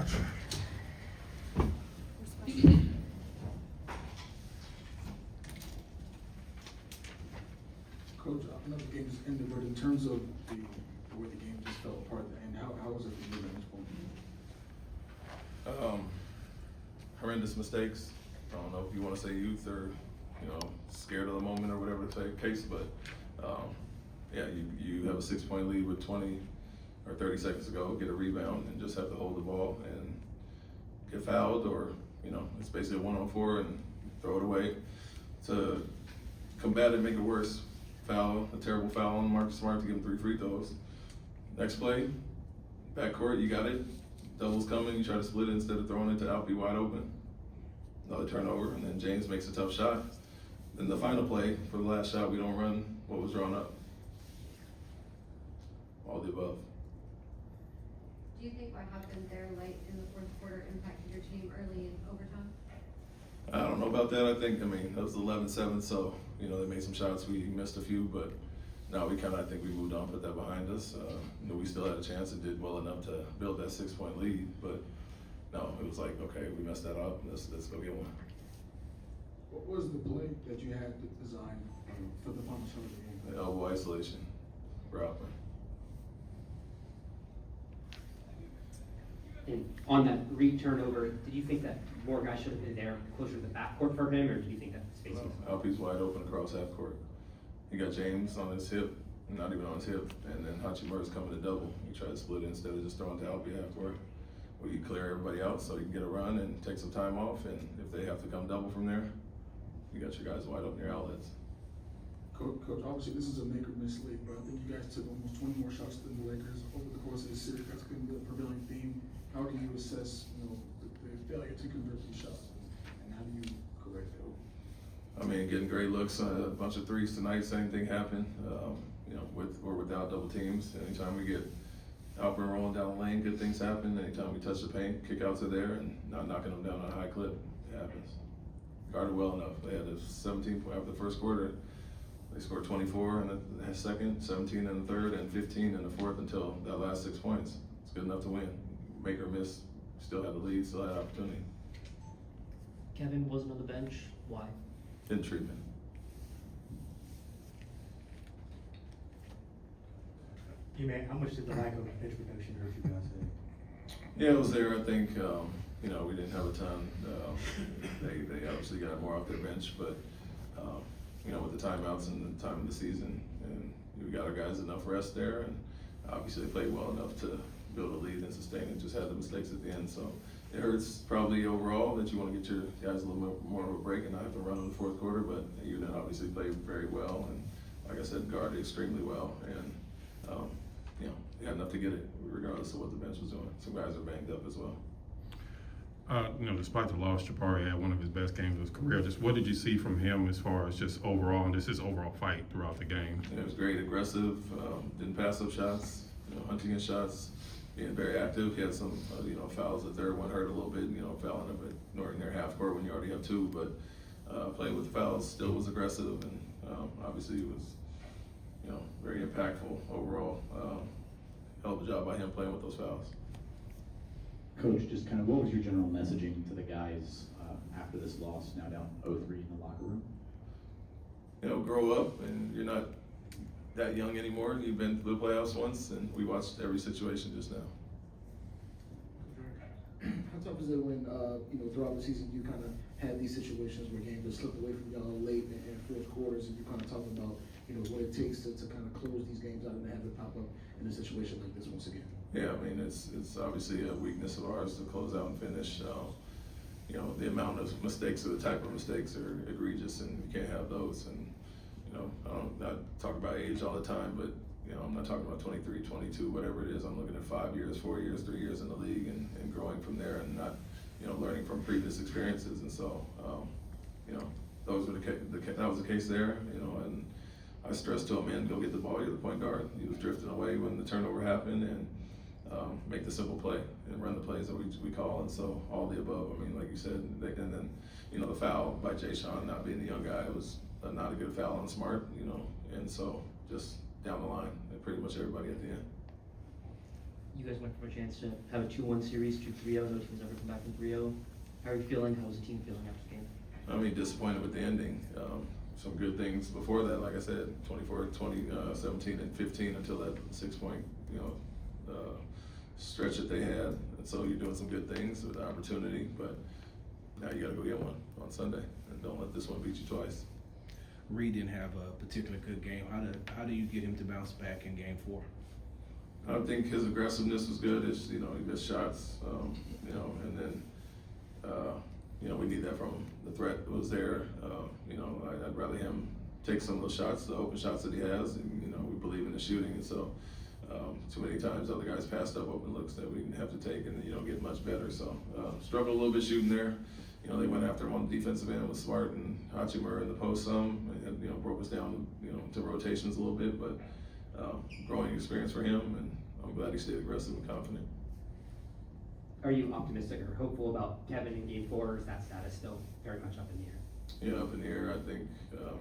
Coach, I know the game just ended, but in terms of the way the game just fell apart at the end, how was it for you at this point? Horrendous mistakes. I don't know if you want to say youth or, scared of the moment or whatever the case, but yeah, you have a 6-point lead with 20 or 30 seconds to go, get a rebound and just have to hold the ball and get fouled, or, it's basically a 1-on-4 and throw it away. To combat it, make it worse, a terrible foul on Marcus Smart to give him 3 free throws. Next play, backcourt, you got it. Double's coming, you try to split it instead of throwing it to Alpi wide open. Another turnover, and then James makes a tough shot. Then the final play, for the last shot, we don't run what was drawn up. All the above. Do you think what happened there late in the fourth quarter impacted your team early in overtime? I don't know about that. That was 11-7, so, they made some shots. We missed a few, but no, I think we moved on, put that behind us. We still had a chance and did well enough to build that 6-point lead, but no, it was like, okay, we messed that up. Let's go get one. What was the play that you had to design for the final shot of the game? The elbow isolation, Robin. And on that turnover, did you think that more guys should have been there closer to the backcourt for him, or do you think that space was? Alpi's wide open across half court. He got James on his hip, not even on his hip, and then Hachimura's coming to double. He tried to split it instead of just throwing to Alpi half court. Where you clear everybody out so you can get a run and take some time off, and if they have to come double from there, you got your guys wide open your outlets. Coach, obviously this is a make or miss league, but I think you guys took almost 20 more shots than the Lakers over the course of the series. That's been the prevailing theme. How do you assess, the failure to convert these shots, and how do you correct that? Getting great looks, a bunch of threes tonight. Same thing happened. With or without double teams. Anytime we get Alper rolling down the lane, good things happen. Anytime we touch the paint, kick out to there, and not knocking them down on a high clip, it happens. Guarded well enough. They had a 17 point after the first quarter. They scored 24 in the second, 17 in the third, and 15 in the fourth until that last 6 points. It's good enough to win. Make or miss, still had the lead, still had opportunity. Kevin wasn't on the bench. Why? In treatment. Ime, how much did the lack of bench production hurt you guys? Yeah, it was there. I think we didn't have a ton. They obviously got more off their bench, but with the timeouts and the time of the season, and we got our guys enough rest there, and obviously they played well enough to build a lead and sustain it. Just had the mistakes at the end, so it hurts probably overall that you want to get your guys a little bit more of a break and not have to run in the fourth quarter. But you obviously played very well, and like I said, guarded extremely well, and you had enough to get it regardless of what the bench was doing. Some guys are banged up as well. Despite the loss, Jabari had one of his best games of his career. Just what did you see from him as far as just overall, and just his overall fight throughout the game? It was great, aggressive, didn't pass up shots, hunting his shots, being very active. He had some, fouls. The third one hurt a little bit, fouling them at near half court when you already have 2, but playing with the fouls, still was aggressive, and obviously it was, very impactful overall. Hell of a job by him playing with those fouls. Coach, just kind of what was your general messaging to the guys after this loss, now down 0-3 in the locker room? Grow up, and you're not that young anymore. You've been to the playoffs once, and we watched every situation just now. How tough is it when, throughout the season you kind of had these situations where games just slipped away from y'all late in fourth quarters, and you're kind of talking about, what it takes to kind of close these games out and have it pop up in a situation like this once again? Yeah, it's obviously a weakness of ours to close out and finish. The amount of mistakes or the type of mistakes are egregious, and you can't have those. And I don't talk about age all the time, but I'm not talking about 23, 22, whatever it is. I'm looking at 5 years, 4 years, 3 years in the league, and growing from there, and not learning from previous experiences. And so those were that was the case there. And I stressed to him, man, go get the ball. You're the point guard. He was drifting away when the turnover happened, and make the simple play and run the plays that we call. And so all the above. Like you said, and then the foul by Jay Sean, not being the young guy, it was not a good foul on Smart. And so just down the line, and pretty much everybody at the end. you guys went from a chance to have a 2-1 series to 3-0. No team's ever come back from 3-0. How are you feeling? How was the team feeling after the game? I mean, disappointed with the ending. Some good things before that, like I said, 24, 20, 17, and 15 until that 6-point, stretch that they had. And so you're doing some good things with the opportunity, but now you gotta go get one on Sunday, and don't let this one beat you twice. Reed didn't have a particularly good game. How do you get him to bounce back in game 4? I don't think his aggressiveness was good. It's, he missed shots, and then, we need that from him. The threat was there. I'd rather him take some of those shots, the open shots that he has, and, we believe in the shooting. And so, too many times other guys passed up open looks that we didn't have to take, and you don't get much better. So, struggled a little bit shooting there. They went after him on the defensive end with Smart and Hachimura in the post some, and, broke us down, to rotations a little bit, but, growing experience for him, and I'm glad he stayed aggressive and confident. Are you optimistic or hopeful about Kevin in game 4, or is that status still very much up in the air? Yeah, up in the air. I think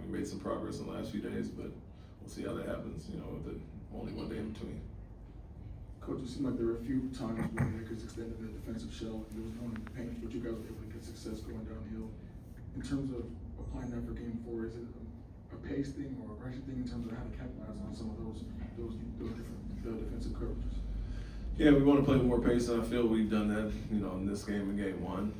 we made some progress in the last few days, but we'll see how that happens, with only one day in between. Coach, it seemed like there were a few times when the Lakers extended the defensive shell, and there was no one in the paint, but you guys were able to get success going downhill. In terms of applying that for game 4, is it a pace thing or a aggression thing in terms of how to capitalize on some of those different defensive coverages? Yeah, we want to play with more pace, and I feel we've done that, in this game in game 1.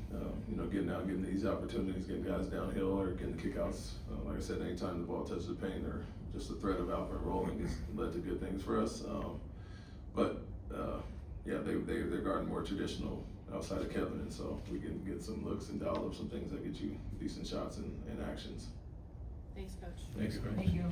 Getting out, getting these opportunities, getting guys downhill or getting the kickouts. Like I said, anytime the ball touches the paint or just the threat of Alpha rolling has led to good things for us. They're guarding more traditional outside of Kevin, and so we can get some looks and dial up some things that get you decent shots and actions. Thanks, Coach. Thanks, Coach. Thank you.